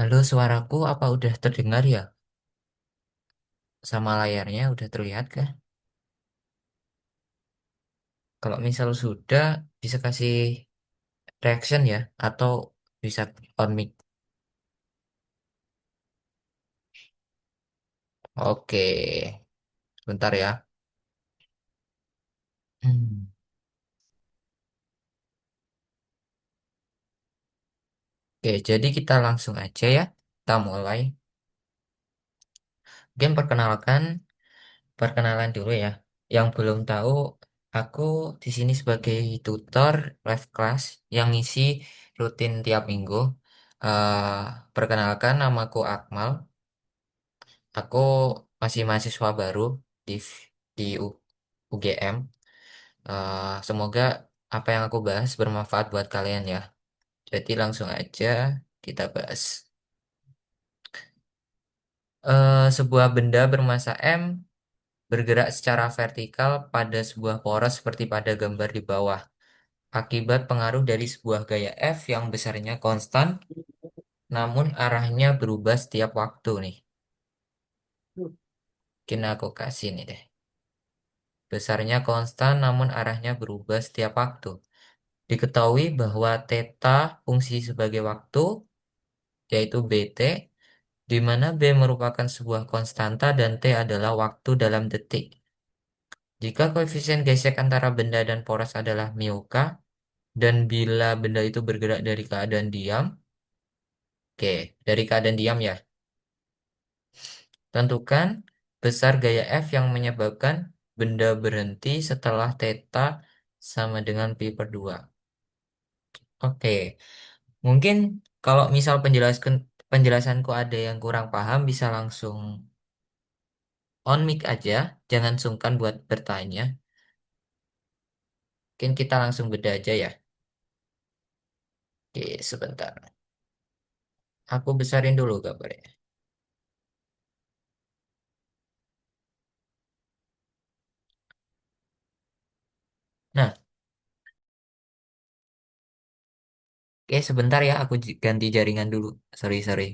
Halo, suaraku apa udah terdengar ya? Sama layarnya udah terlihat kah? Kalau misal sudah, bisa kasih reaction ya? Atau bisa on mic? Oke, bentar ya. Hmm. Oke, jadi kita langsung aja ya. Kita mulai. Game perkenalan dulu ya. Yang belum tahu, aku di sini sebagai tutor live class yang ngisi rutin tiap minggu. Eh, Perkenalkan, namaku Akmal. Aku masih mahasiswa baru di UGM. Semoga apa yang aku bahas bermanfaat buat kalian ya. Jadi langsung aja kita bahas. Sebuah benda bermassa M bergerak secara vertikal pada sebuah poros seperti pada gambar di bawah. Akibat pengaruh dari sebuah gaya F yang besarnya konstan, namun arahnya berubah setiap waktu nih. Mungkin aku kasih nih deh. Besarnya konstan namun arahnya berubah setiap waktu. Diketahui bahwa theta fungsi sebagai waktu, yaitu bt, di mana b merupakan sebuah konstanta dan t adalah waktu dalam detik. Jika koefisien gesek antara benda dan poros adalah mu k, dan bila benda itu bergerak dari keadaan diam, oke, dari keadaan diam ya, tentukan besar gaya F yang menyebabkan benda berhenti setelah theta sama dengan pi per 2. Oke, mungkin kalau misal penjelasanku ada yang kurang paham bisa langsung on mic aja, jangan sungkan buat bertanya. Mungkin kita langsung beda aja ya. Oke, sebentar. Aku besarin dulu gambarnya. Nah, oke sebentar ya, aku ganti jaringan dulu. Sorry, sorry.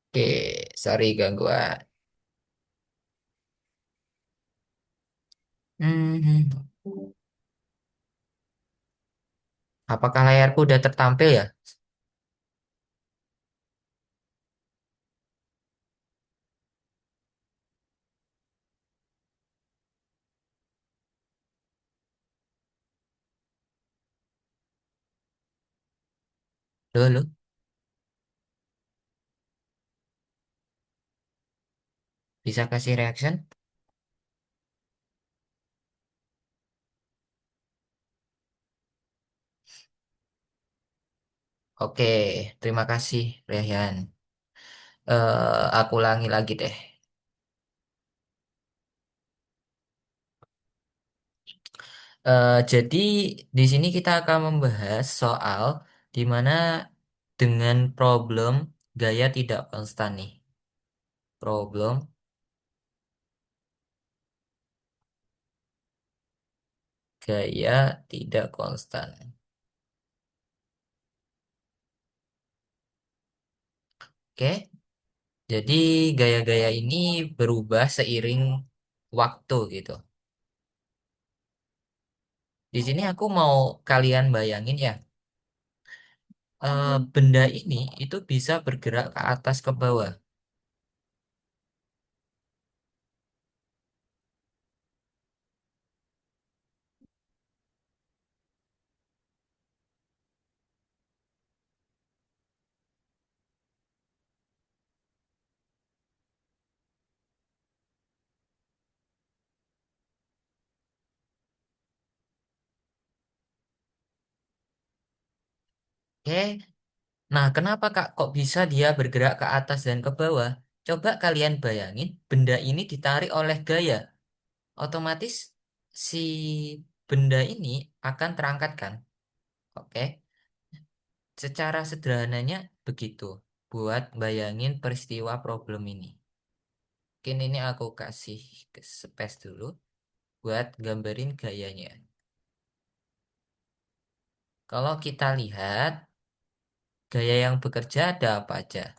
Oke, sorry gangguan. Hmm, apakah layarku udah tertampil ya? Dulu, bisa kasih reaction? Oke, terima kasih, Rehan. Aku ulangi lagi deh. Jadi di sini kita akan membahas soal di mana dengan problem gaya tidak konstan nih. Problem gaya tidak konstan. Oke, jadi gaya-gaya ini berubah seiring waktu gitu. Di sini aku mau kalian bayangin ya, benda ini itu bisa bergerak ke atas ke bawah. Oke, nah kenapa Kak kok bisa dia bergerak ke atas dan ke bawah? Coba kalian bayangin, benda ini ditarik oleh gaya. Otomatis si benda ini akan terangkat kan? Oke, secara sederhananya begitu. Buat bayangin peristiwa problem ini. Mungkin ini aku kasih ke space dulu buat gambarin gayanya. Kalau kita lihat gaya yang bekerja ada apa aja.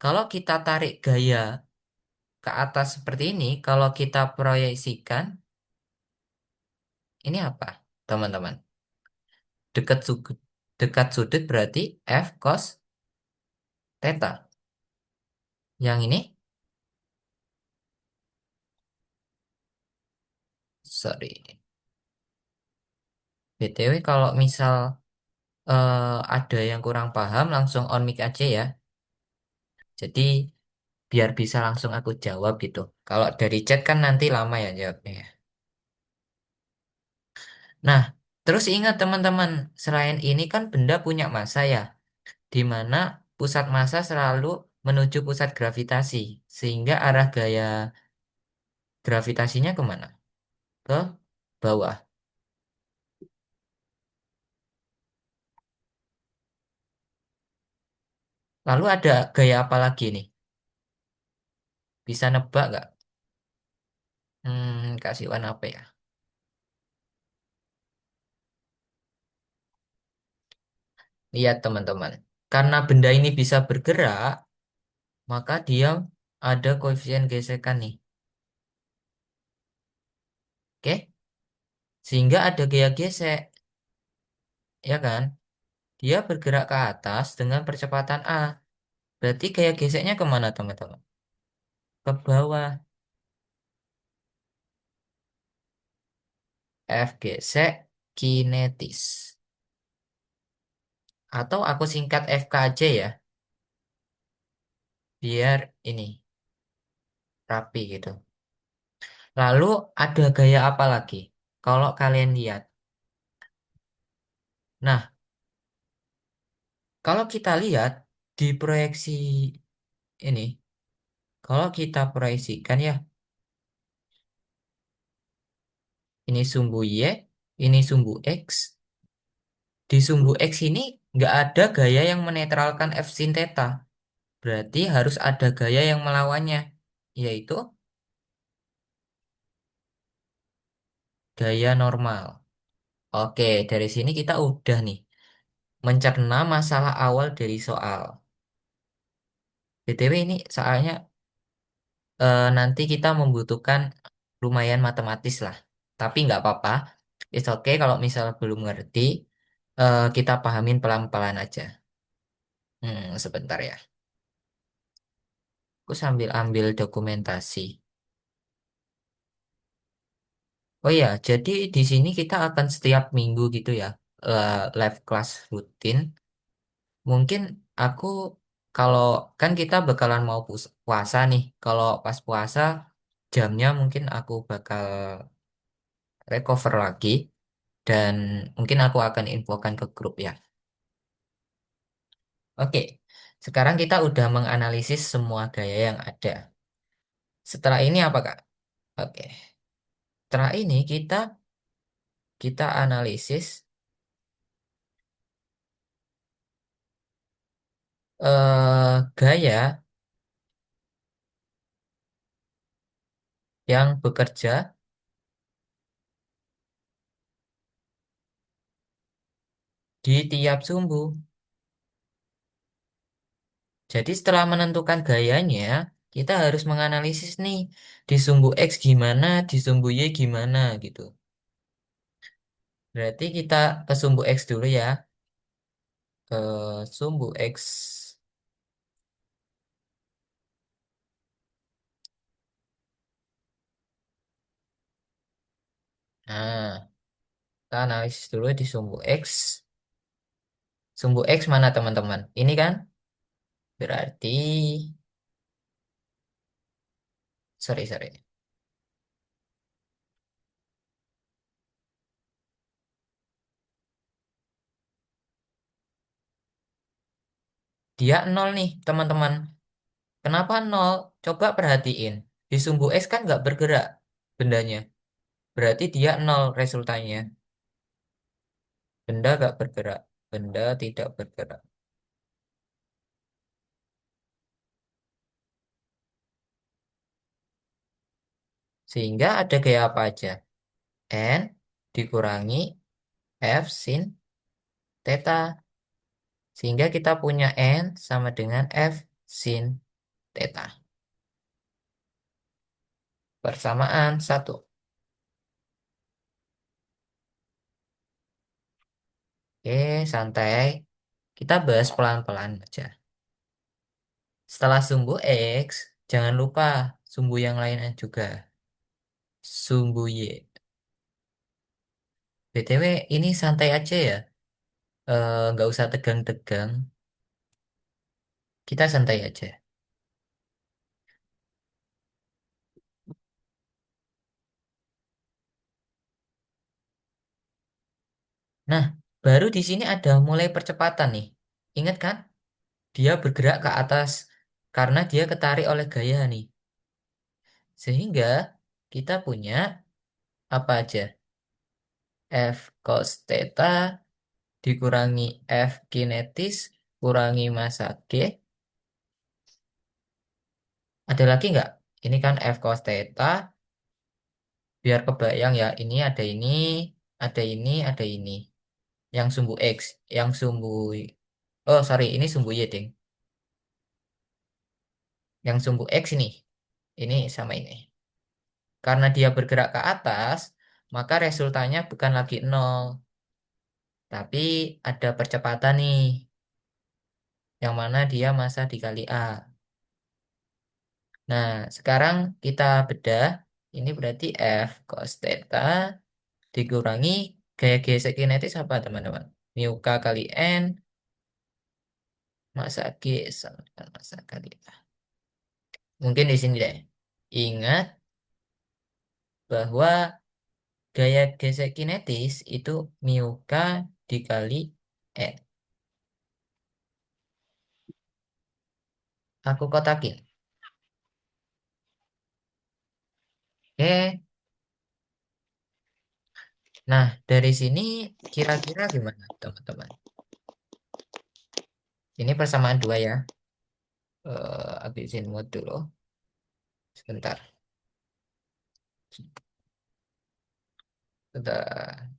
Kalau kita tarik gaya ke atas seperti ini, kalau kita proyeksikan, ini apa, teman-teman? Dekat sudut, dekat sudut berarti F cos theta. Yang ini, sorry. BTW kalau misal ada yang kurang paham, langsung on mic aja ya. Jadi biar bisa langsung aku jawab gitu. Kalau dari chat kan nanti lama ya jawabnya ya. Nah, terus ingat teman-teman, selain ini kan benda punya massa ya, di mana pusat massa selalu menuju pusat gravitasi, sehingga arah gaya gravitasinya kemana? Ke bawah. Lalu ada gaya apa lagi nih? Bisa nebak nggak? Kasih warna apa ya? Lihat teman-teman. Karena benda ini bisa bergerak, maka dia ada koefisien gesekan nih. Oke? Sehingga ada gaya gesek, ya kan? Dia bergerak ke atas dengan percepatan A. Berarti gaya geseknya kemana teman-teman? Ke bawah. F gesek kinetis. Atau aku singkat FK aja ya, biar ini rapi gitu. Lalu ada gaya apa lagi? Kalau kalian lihat. Nah, kalau kita lihat di proyeksi ini, kalau kita proyeksikan ya, ini sumbu Y, ini sumbu X. Di sumbu X ini nggak ada gaya yang menetralkan F sin theta. Berarti harus ada gaya yang melawannya, yaitu gaya normal. Oke, dari sini kita udah nih mencerna masalah awal dari soal. BTW ini soalnya nanti kita membutuhkan lumayan matematis lah. Tapi nggak apa-apa. It's okay kalau misal belum ngerti, kita pahamin pelan-pelan aja. Sebentar ya. Aku sambil ambil dokumentasi. Oh ya, jadi di sini kita akan setiap minggu gitu ya, live class rutin. Mungkin aku kalau kan kita bakalan mau puasa nih. Kalau pas puasa jamnya mungkin aku bakal recover lagi dan mungkin aku akan infokan ke grup ya. Oke, sekarang kita udah menganalisis semua gaya yang ada. Setelah ini apa Kak? Oke, setelah ini kita analisis gaya yang bekerja di tiap sumbu. Jadi setelah menentukan gayanya, kita harus menganalisis nih di sumbu X gimana, di sumbu Y gimana gitu. Berarti kita ke sumbu X dulu ya. Ke sumbu X. Nah, kita analisis dulu di sumbu X. Sumbu X mana teman-teman? Ini kan berarti, sorry. Dia nol nih teman-teman. Kenapa nol? Coba perhatiin. Di sumbu X kan nggak bergerak bendanya. Berarti dia nol resultannya. Benda nggak bergerak. Benda tidak bergerak. Sehingga ada gaya apa aja? N dikurangi F sin theta. Sehingga kita punya N sama dengan F sin theta. Persamaan satu. Oke, santai. Kita bahas pelan-pelan aja. Setelah sumbu X, jangan lupa sumbu yang lainnya juga. Sumbu Y. BTW, ini santai aja ya. Nggak usah tegang-tegang. Kita santai aja. Nah, baru di sini ada mulai percepatan nih. Ingat kan? Dia bergerak ke atas karena dia ketarik oleh gaya nih. Sehingga kita punya apa aja? F cos theta dikurangi F kinetis kurangi massa G. Ada lagi nggak? Ini kan F cos theta. Biar kebayang ya, ini ada ini, ada ini, ada ini. Yang sumbu X, yang sumbu... Oh, sorry, ini sumbu Y, ding. Yang sumbu X ini sama ini. Karena dia bergerak ke atas, maka resultannya bukan lagi nol, tapi ada percepatan nih, yang mana dia massa dikali A. Nah, sekarang kita bedah, ini berarti F cos theta dikurangi gaya gesek kinetis apa teman-teman? Mu K kali N, massa G sama dengan massa kali A. Mungkin di sini deh. Ingat bahwa gaya gesek kinetis itu mu K dikali N. Aku kotakin. Oke. Nah, dari sini kira-kira gimana, teman-teman? Ini persamaan dua ya. Habisin mood dulu. Sebentar. Sebentar.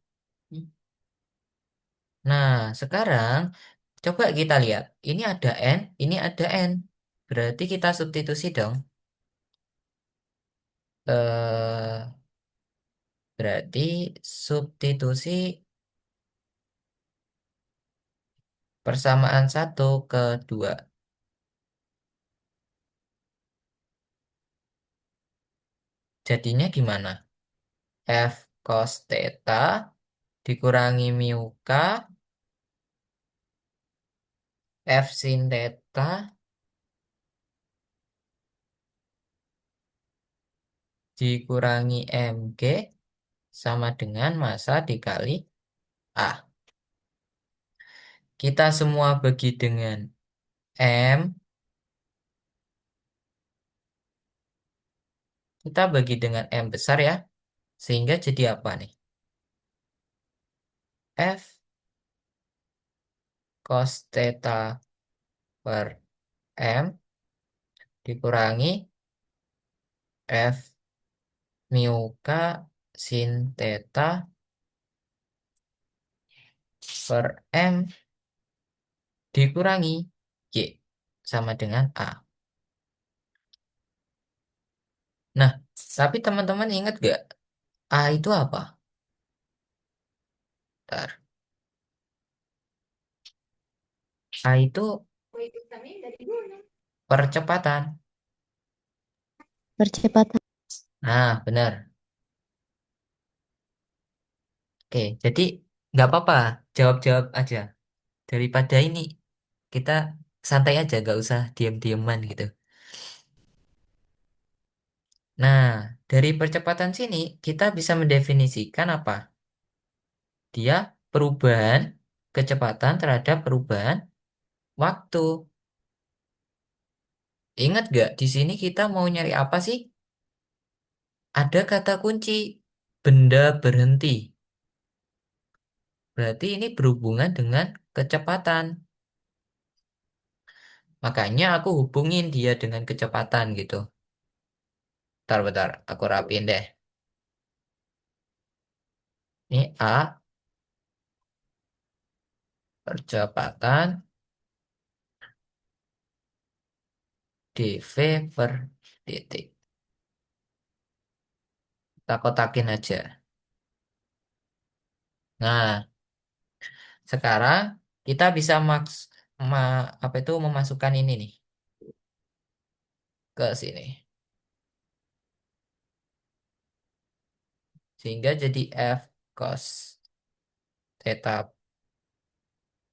Nah, sekarang coba kita lihat. Ini ada N, ini ada N. Berarti kita substitusi dong. Eh, berarti substitusi persamaan satu ke dua. Jadinya gimana? F cos theta dikurangi mu K, F sin theta dikurangi mg sama dengan massa dikali A. Kita semua bagi dengan M. Kita bagi dengan M besar ya. Sehingga jadi apa nih? F cos theta per M dikurangi F mu K sin theta per M dikurangi Y sama dengan A. Nah, tapi teman-teman ingat gak? A itu apa? Bentar. A itu percepatan. Percepatan. Nah, benar. Oke, jadi nggak apa-apa. Jawab-jawab aja. Daripada ini, kita santai aja, nggak usah diam-diaman gitu. Nah, dari percepatan sini, kita bisa mendefinisikan apa? Dia perubahan kecepatan terhadap perubahan waktu. Ingat gak, di sini kita mau nyari apa sih? Ada kata kunci, benda berhenti. Berarti ini berhubungan dengan kecepatan. Makanya aku hubungin dia dengan kecepatan gitu. Bentar, aku rapiin deh. Ini A, Percepatan dv per dt. Kita kotakin aja. Nah, sekarang kita bisa apa itu memasukkan ini nih ke sini. Sehingga jadi F cos theta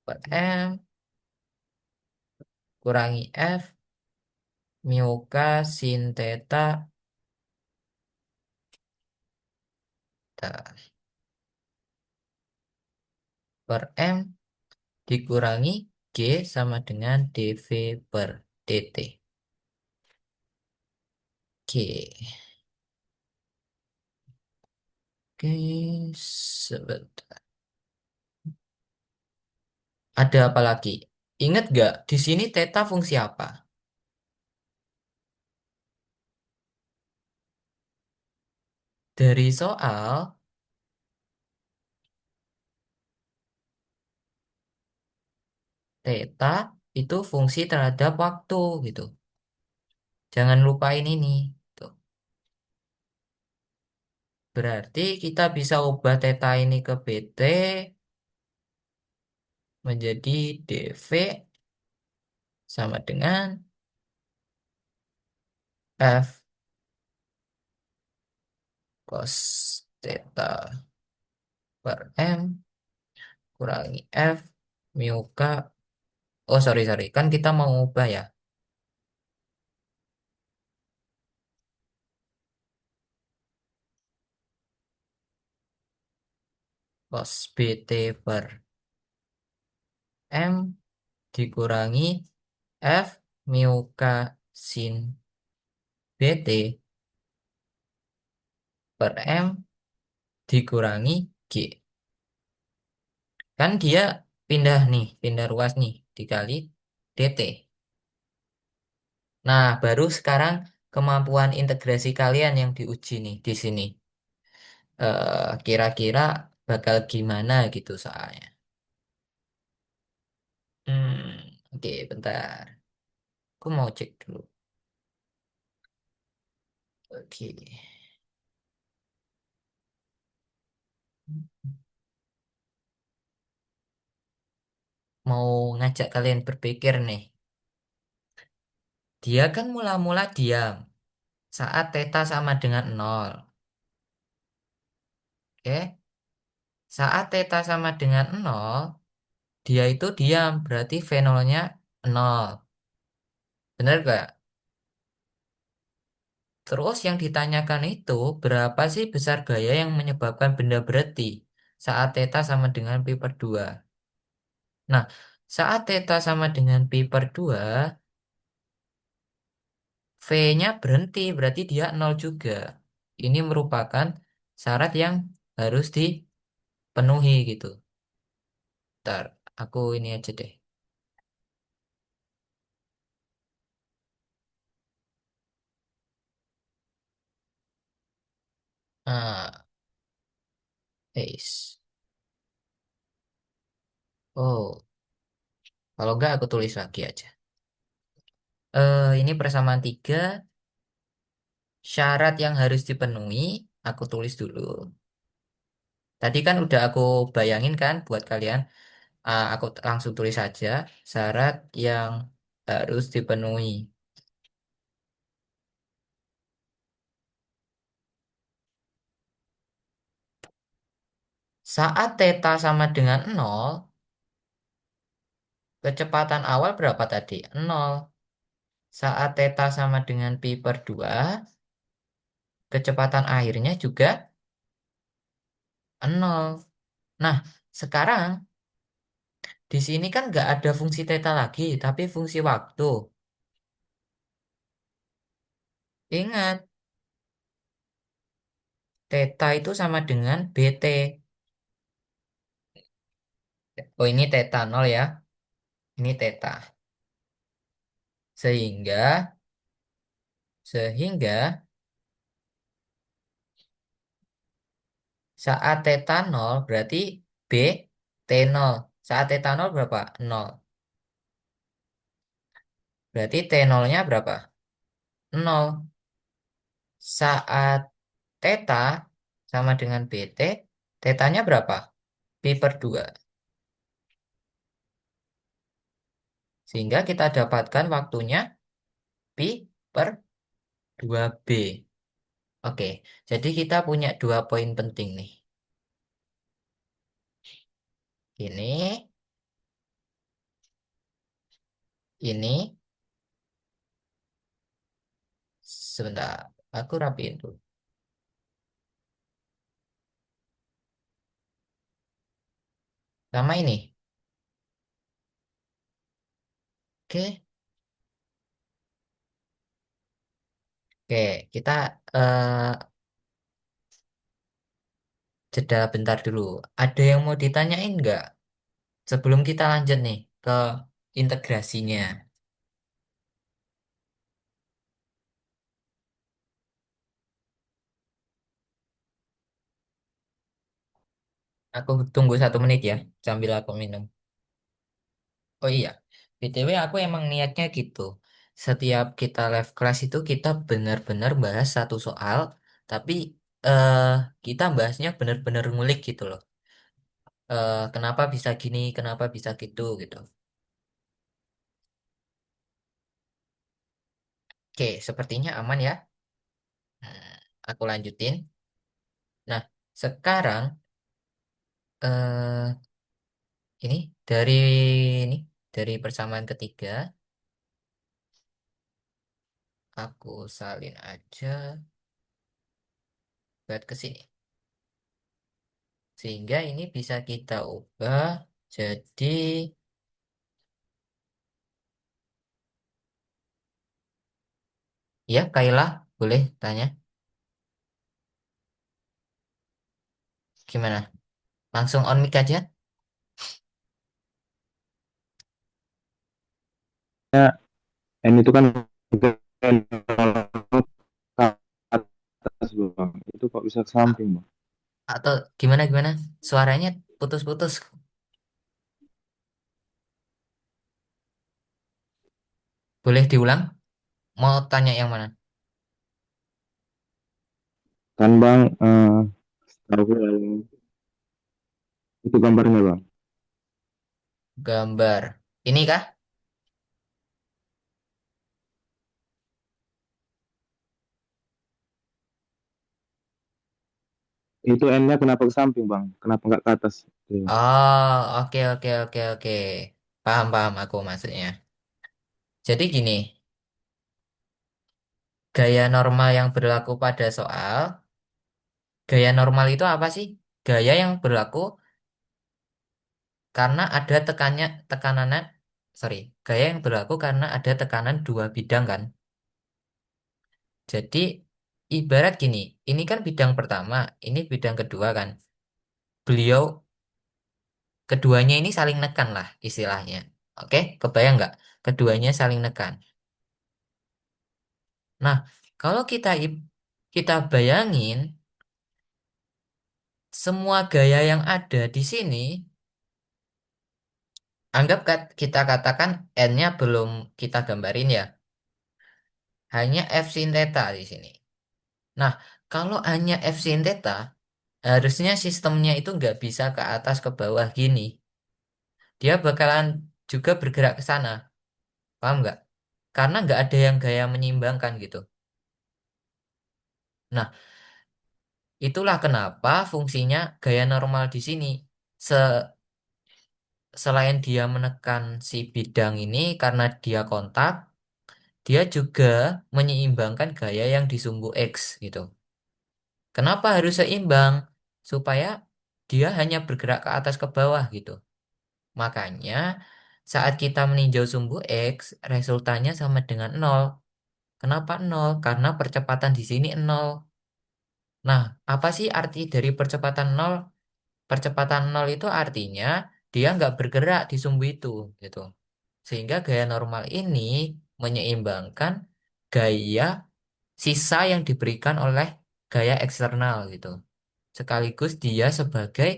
per M kurangi F mu K sin theta per M dikurangi G sama dengan dV per dt. Oke, oke, sebentar. Ada apa lagi? Ingat gak di sini theta fungsi apa? Dari soal theta itu fungsi terhadap waktu gitu. Jangan lupain ini. Tuh. Berarti kita bisa ubah theta ini ke bt menjadi dv sama dengan f cos theta per m kurangi f mu k. Oh, sorry, sorry. Kan kita mau ubah ya. Cos bt per m dikurangi f mu k sin bt per m dikurangi g. Kan dia pindah nih, pindah ruas nih, dikali dt. Nah, baru sekarang kemampuan integrasi kalian yang diuji nih di sini. Kira-kira bakal gimana gitu soalnya. Oke, bentar. Aku mau cek dulu. Oke. Mau ngajak kalian berpikir nih. Dia kan mula-mula diam saat theta sama dengan nol. Oke. Saat theta sama dengan nol, dia itu diam. Berarti V0-nya nol. Bener gak? Terus yang ditanyakan itu berapa sih besar gaya yang menyebabkan benda berhenti saat theta sama dengan pi per 2. Nah, saat theta sama dengan pi per 2, V-nya berhenti, berarti dia nol juga. Ini merupakan syarat yang harus dipenuhi gitu. Ntar, aku ini aja deh. Ah, ace. Oh, kalau enggak aku tulis lagi aja. Ini persamaan tiga, syarat yang harus dipenuhi, aku tulis dulu. Tadi kan udah aku bayangin kan buat kalian. Aku langsung tulis saja syarat yang harus dipenuhi. Saat theta sama dengan nol, kecepatan awal berapa tadi? Nol. Saat theta sama dengan pi per 2, kecepatan akhirnya juga nol. Nah, sekarang di sini kan nggak ada fungsi theta lagi, tapi fungsi waktu. Ingat, theta itu sama dengan bt. Oh, ini theta nol ya. Ini theta. Sehingga, sehingga saat theta nol berarti b t nol. Saat theta nol berapa? Nol. Berarti T nolnya berapa? Nol. Saat theta sama dengan BT, tetanya berapa? Pi per 2. Sehingga kita dapatkan waktunya Pi per 2B. Oke, jadi kita punya dua poin penting nih. Ini, ini, sebentar. Aku rapiin dulu. Sama ini. Oke, oke. Kita eh, jeda bentar dulu. Ada yang mau ditanyain nggak? Sebelum kita lanjut nih ke integrasinya. Aku tunggu 1 menit ya, sambil aku minum. Oh iya, BTW aku emang niatnya gitu. Setiap kita live class itu kita benar-benar bahas satu soal, tapi eh kita bahasnya benar-benar ngulik gitu loh. Kenapa bisa gini, kenapa bisa gitu gitu. Oke, sepertinya aman ya. Hmm, aku lanjutin. Nah, sekarang eh ini dari ini dari persamaan ketiga, aku salin aja buat ke sini. Sehingga ini bisa kita ubah jadi, ya Kayla, boleh tanya gimana? Langsung on mic aja. N itu kan ke atas bang, itu kok bisa ke A- samping bang? Atau gimana gimana? Suaranya putus-putus. Boleh diulang? Mau tanya yang mana? Kan bang, tahu yang itu gambarnya bang. Gambar. Ini kah? Itu N-nya kenapa ke samping bang? Kenapa nggak ke atas? Iya. Oh, oke oke oke oke. Paham paham aku maksudnya. Jadi gini, gaya normal yang berlaku pada soal, gaya normal itu apa sih? Gaya yang berlaku karena ada tekanannya, sorry, gaya yang berlaku karena ada tekanan dua bidang kan. Jadi ibarat gini, ini kan bidang pertama, ini bidang kedua kan. Beliau keduanya ini saling nekan lah istilahnya. Oke, kebayang nggak? Keduanya saling nekan. Nah, kalau kita bayangin semua gaya yang ada di sini, anggap kita katakan N-nya belum kita gambarin ya, hanya F sin theta di sini. Nah, kalau hanya F sin theta, harusnya sistemnya itu nggak bisa ke atas ke bawah gini. Dia bakalan juga bergerak ke sana. Paham nggak? Karena nggak ada yang gaya menyeimbangkan gitu. Nah, itulah kenapa fungsinya gaya normal di sini. Se- Selain dia menekan si bidang ini karena dia kontak, dia juga menyeimbangkan gaya yang di sumbu X gitu. Kenapa harus seimbang? Supaya dia hanya bergerak ke atas ke bawah gitu. Makanya saat kita meninjau sumbu X, resultannya sama dengan nol. Kenapa nol? Karena percepatan di sini nol. Nah, apa sih arti dari percepatan nol? Percepatan nol itu artinya dia nggak bergerak di sumbu itu gitu. Sehingga gaya normal ini menyeimbangkan gaya sisa yang diberikan oleh gaya eksternal gitu. Sekaligus dia sebagai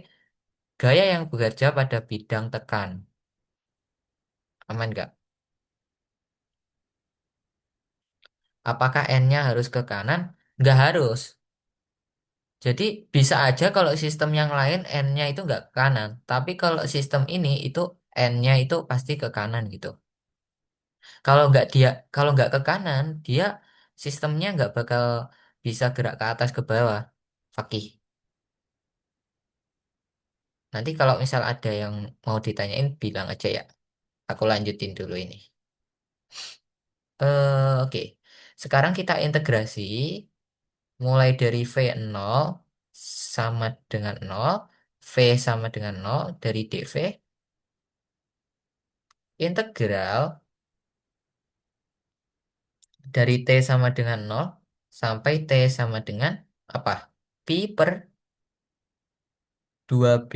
Gaya yang bekerja pada bidang tekan. Aman nggak? Apakah N-nya harus ke kanan? Nggak harus. Jadi bisa aja kalau sistem yang lain N-nya itu nggak ke kanan. Tapi kalau sistem ini itu N-nya itu pasti ke kanan gitu. Kalau nggak ke kanan, dia sistemnya nggak bakal bisa gerak ke atas ke bawah. Fakih. Nanti kalau misal ada yang mau ditanyain, bilang aja ya. Aku lanjutin dulu ini. Oke. Sekarang kita integrasi mulai dari V0 sama dengan nol, V sama dengan nol dari dV, integral dari T sama dengan nol sampai T sama dengan apa? Pi per 2B.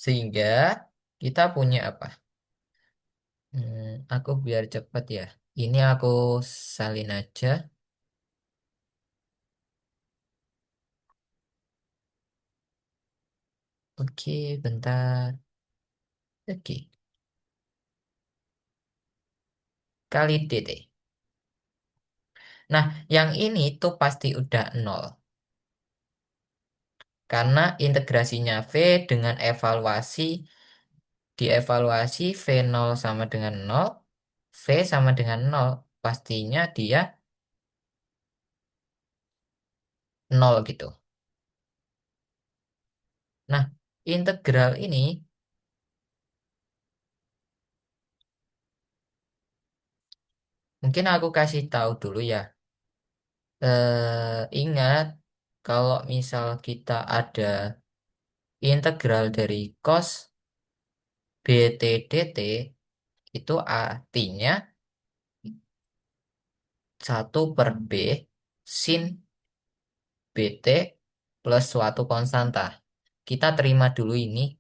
Sehingga kita punya apa? Aku biar cepat ya. Ini aku salin aja. Oke, bentar. Oke, kali dt. Nah, yang ini tuh pasti udah nol. Karena integrasinya V dengan evaluasi, dievaluasi V0 sama dengan nol, V sama dengan nol. Pastinya dia nol gitu. Nah, integral ini mungkin aku kasih tahu dulu ya. Ingat kalau misal kita ada integral dari cos BT dt itu artinya 1/B sin BT plus suatu konstanta. Kita terima dulu ini.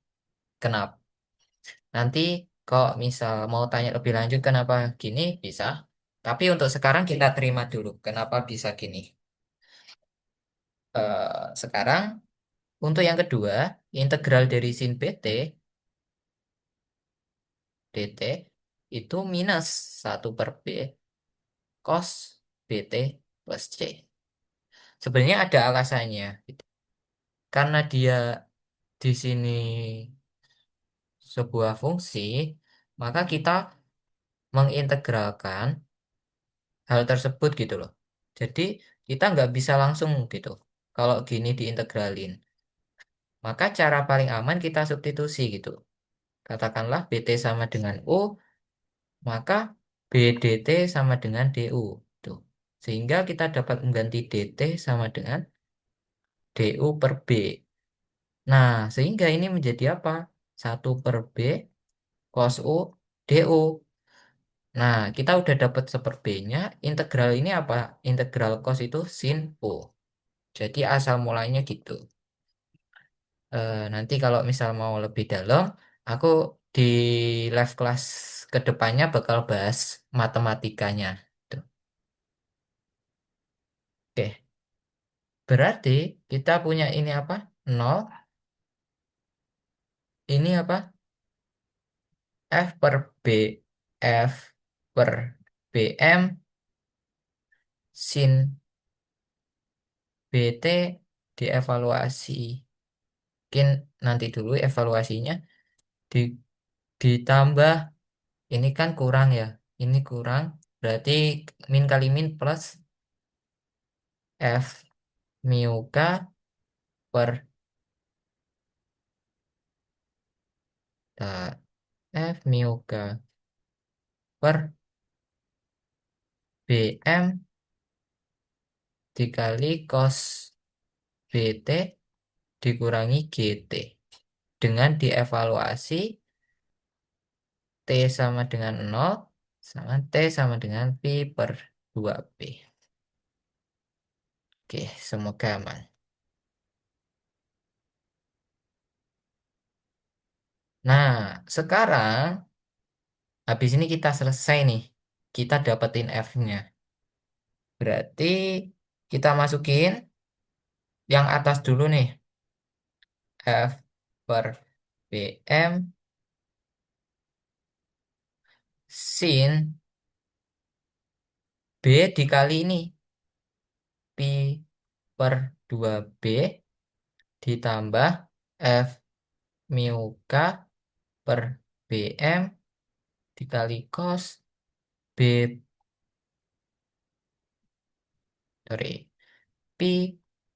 Kenapa? Nanti kalau misal mau tanya lebih lanjut kenapa gini bisa. Tapi untuk sekarang kita terima dulu kenapa bisa gini. Sekarang untuk yang kedua, integral dari sin BT dt itu minus 1/B cos BT plus C. Sebenarnya ada alasannya. Karena dia di sini sebuah fungsi, maka kita mengintegralkan hal tersebut gitu loh. Jadi kita nggak bisa langsung gitu. Kalau gini diintegralin, maka cara paling aman kita substitusi gitu. Katakanlah BT sama dengan U, maka BDT sama dengan DU. Tuh. Sehingga kita dapat mengganti DT sama dengan DU per B. Nah, sehingga ini menjadi apa? 1/B cos U DU. Nah, kita udah dapat seper-B-nya. Integral ini apa? Integral cos itu sin U. Jadi asal mulanya gitu. Nanti kalau misal mau lebih dalam, aku di live kelas kedepannya bakal bahas matematikanya. Tuh. Oke, berarti kita punya ini apa? Nol. Ini apa? F per B. F per BM sin BT dievaluasi. Mungkin nanti dulu evaluasinya di, ditambah. Ini kan kurang ya. Ini kurang. Berarti min kali min plus F mu K per F mu K per BM dikali cos BT dikurangi GT. Dengan dievaluasi T sama dengan nol sama T sama dengan Pi per 2P. Oke, semoga aman. Nah, sekarang habis ini kita selesai nih. Kita dapetin F-nya. Berarti kita masukin Yang atas dulu nih. F per BM sin B dikali ini. Pi per 2B ditambah F mu K per BM dikali cos B, sorry, Pi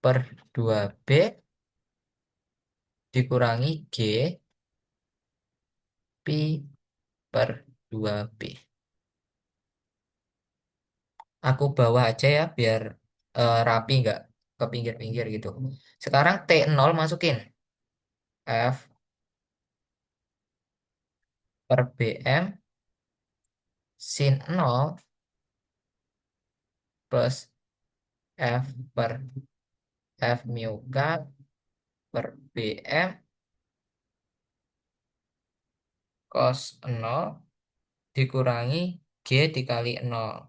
per 2B dikurangi G Pi per 2B. Aku bawa aja ya biar rapi nggak ke pinggir-pinggir gitu. Sekarang T0 masukin. F per BM sin 0 plus F per F mu K per BM cos 0 dikurangi G dikali 0.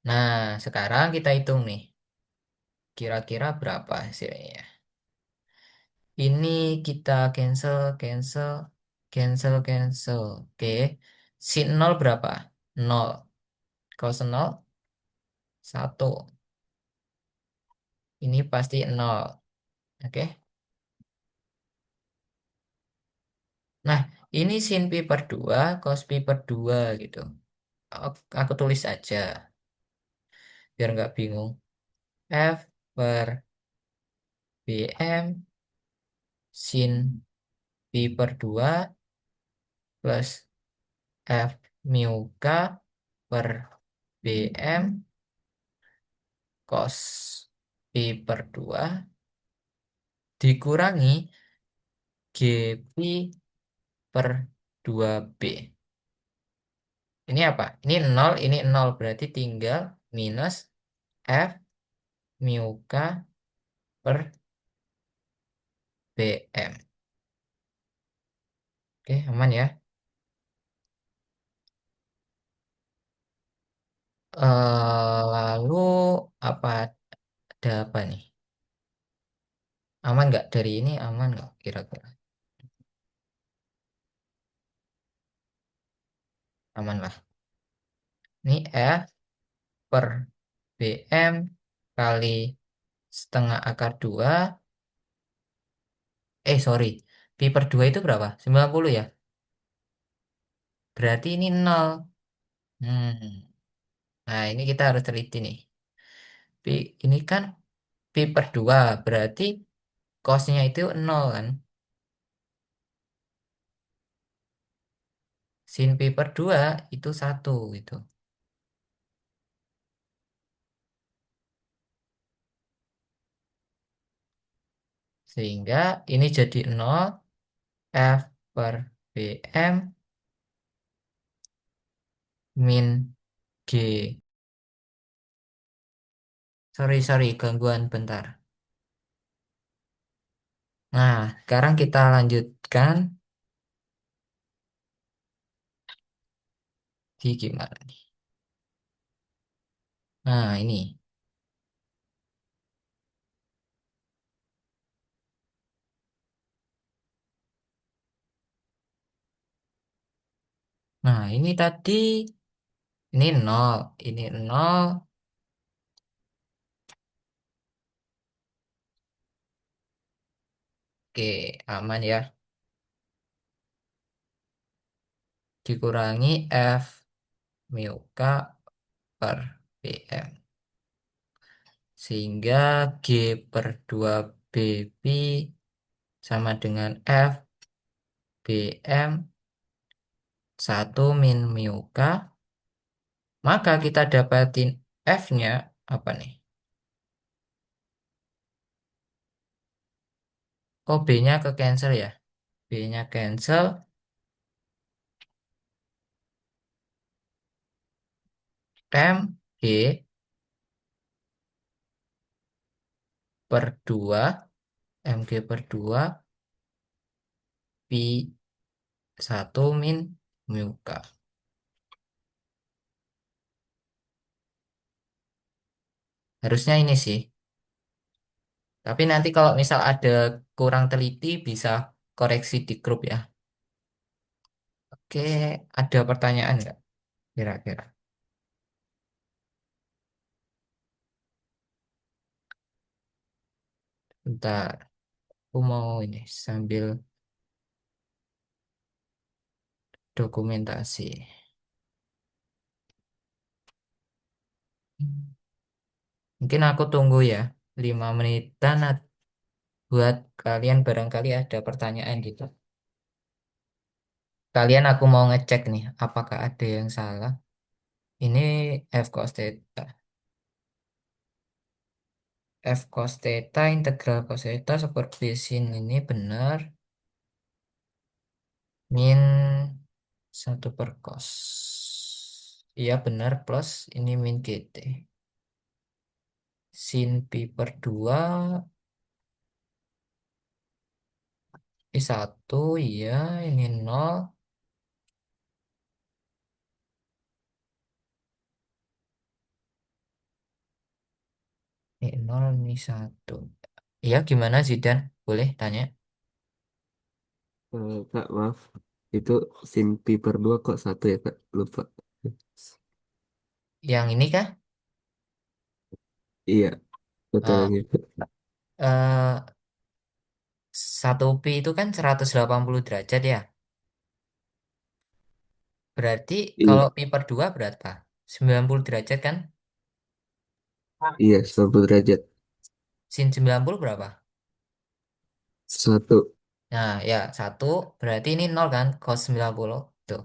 Nah, sekarang kita hitung nih. Kira-kira berapa hasilnya? Ini kita cancel, cancel, cancel, cancel. Oke. Sin 0 berapa? 0. Cos 0, 1. Ini pasti 0. Oke. Nah, ini sin pi per 2, cos pi per 2 gitu. Aku tulis aja, biar nggak bingung. F per BM sin pi per 2 plus F mu K per BM cos pi per 2 dikurangi G pi per 2B. Ini apa? Ini nol berarti tinggal minus F mu K per BM. Oke, aman ya. Lalu apa ada apa nih? Aman nggak dari ini? Aman nggak kira-kira? Aman lah. Ini F per BM kali setengah akar 2. Sorry. Pi per 2 itu berapa? 90 ya? Berarti ini nol. Hmm. Nah, ini kita harus teliti nih. Pi, ini kan pi per 2. Berarti cosnya itu nol kan? Sin pi per 2 itu 1 gitu. Sehingga ini jadi nol. F per BM min G. Sorry, sorry, gangguan bentar. Nah, sekarang kita lanjutkan di gimana nih? Nah, ini. Nah, ini tadi, ini nol, ini nol. Oke, aman ya. Dikurangi F mu K per BM. Sehingga G per 2 BP sama dengan F BM 1 min mu K. Maka kita dapatin F-nya apa nih? Oh, B-nya ke cancel ya? B-nya cancel. M G per 2 MG per 2 Pi 1 min mu K. Harusnya ini sih. Tapi nanti kalau misal ada kurang teliti bisa koreksi di grup ya. Oke, ada pertanyaan nggak kira-kira? Bentar, aku mau ini sambil dokumentasi. Mungkin aku tunggu ya, 5 menitan buat kalian barangkali ada pertanyaan gitu. Kalian aku mau ngecek nih, apakah ada yang salah? Ini F cos theta. F cos theta integral cos theta seperti sini ini benar. Min 1/cos. Iya benar plus ini min GT. Sin pi per 2 ini 1 iya ini nol. Ini nol ini 1. Iya gimana Zidan? Boleh tanya? Kak, maaf. Itu sin pi per 2 kok satu ya, Kak? Lupa. Yang ini kah? Iya, betul Eh, yang itu. eh, 1 pi itu kan 180 derajat ya. Berarti Iya, kalau pi per 2 berapa? 90 derajat kan? iya, 90 derajat. Sin 90 berapa? Satu. Nah ya 1 berarti ini nol kan? Cos 90. Tuh.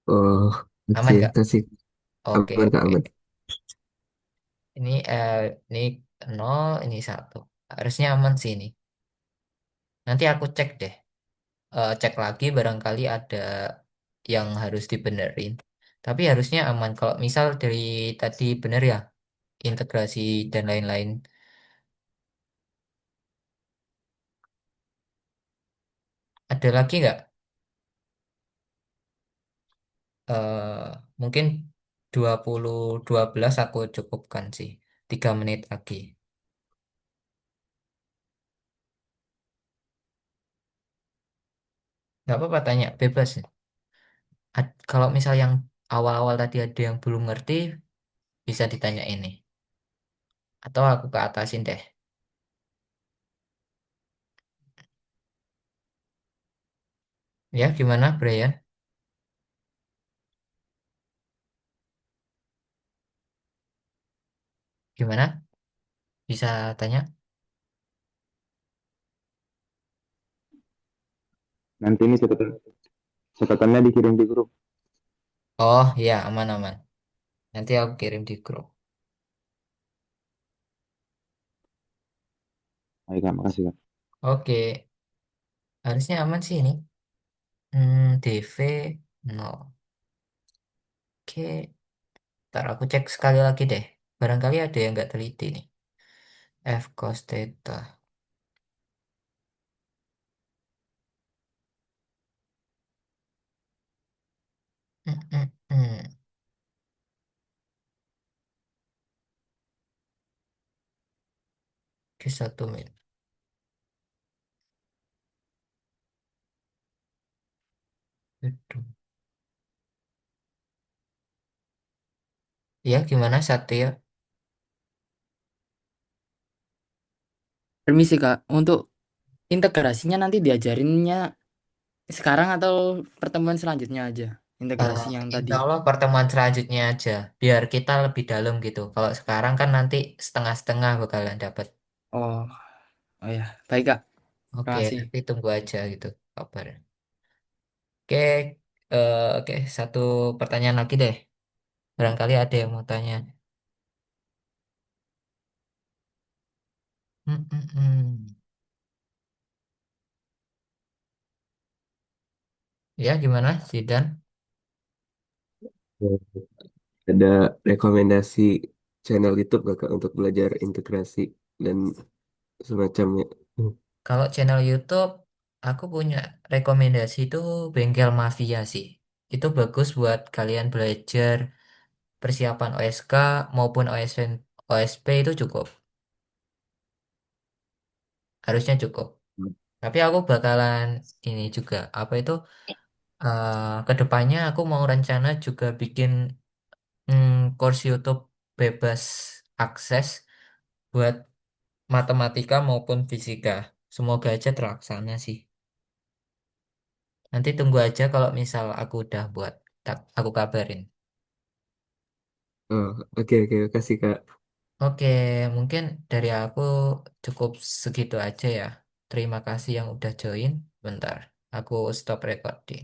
Oh, oke, Aman gak? kasih. Oke, Aman, Kak, oke. aman. Ini ini nol, ini 1. Harusnya aman sih ini. Nanti aku cek deh. Cek lagi barangkali ada yang harus dibenerin. Tapi harusnya aman. Kalau misal dari tadi bener ya, integrasi dan lain-lain. Ada lagi nggak? Mungkin 2012 aku cukupkan sih. 3 menit lagi. Nggak apa-apa tanya, bebas. Kalau misal yang awal-awal tadi ada yang belum ngerti, bisa ditanya ini. Atau aku ke atasin deh. Ya, gimana, Brian? Gimana? Bisa tanya? Nanti ini catatannya dikirim di grup. Oh, iya, aman-aman. Nanti aku kirim di grup. Baik, Kak, makasih, Kak. Oke, harusnya aman sih ini. DV 0. Oke, ntar aku cek sekali lagi deh. Barangkali ada yang nggak teliti nih. F cos theta. Hmm, hmm, hmm. Oke, 1 menit. Aduh. Ya, gimana Satya? Permisi Kak, untuk integrasinya nanti diajarinnya sekarang atau pertemuan selanjutnya aja? Eh, Integrasi yang tadi. Insya Allah pertemuan selanjutnya aja. Biar kita lebih dalam gitu. Kalau sekarang kan nanti setengah-setengah bakalan dapat. Oh, oh ya, baik Kak. Terima Oke, kasih. nanti tunggu aja gitu kabar. Oke, oke, satu pertanyaan lagi deh. Barangkali ada yang mau tanya. Hmm, hmm, hmm. Ya, gimana, Zidan? Ada rekomendasi channel YouTube nggak, Kak, untuk belajar integrasi dan semacamnya? Kalau channel YouTube, aku punya rekomendasi itu Bengkel Mafia sih. Itu bagus buat kalian belajar persiapan OSK maupun OSP itu cukup. Harusnya cukup. Tapi aku bakalan ini juga apa itu kedepannya aku mau rencana juga bikin course YouTube bebas akses buat matematika maupun fisika. Semoga aja terlaksana sih. Nanti tunggu aja kalau misal aku udah buat, aku kabarin. Oh, oke oke, makasih Kak. Oke, mungkin dari aku cukup segitu aja ya. Terima kasih yang udah join. Bentar, aku stop recording.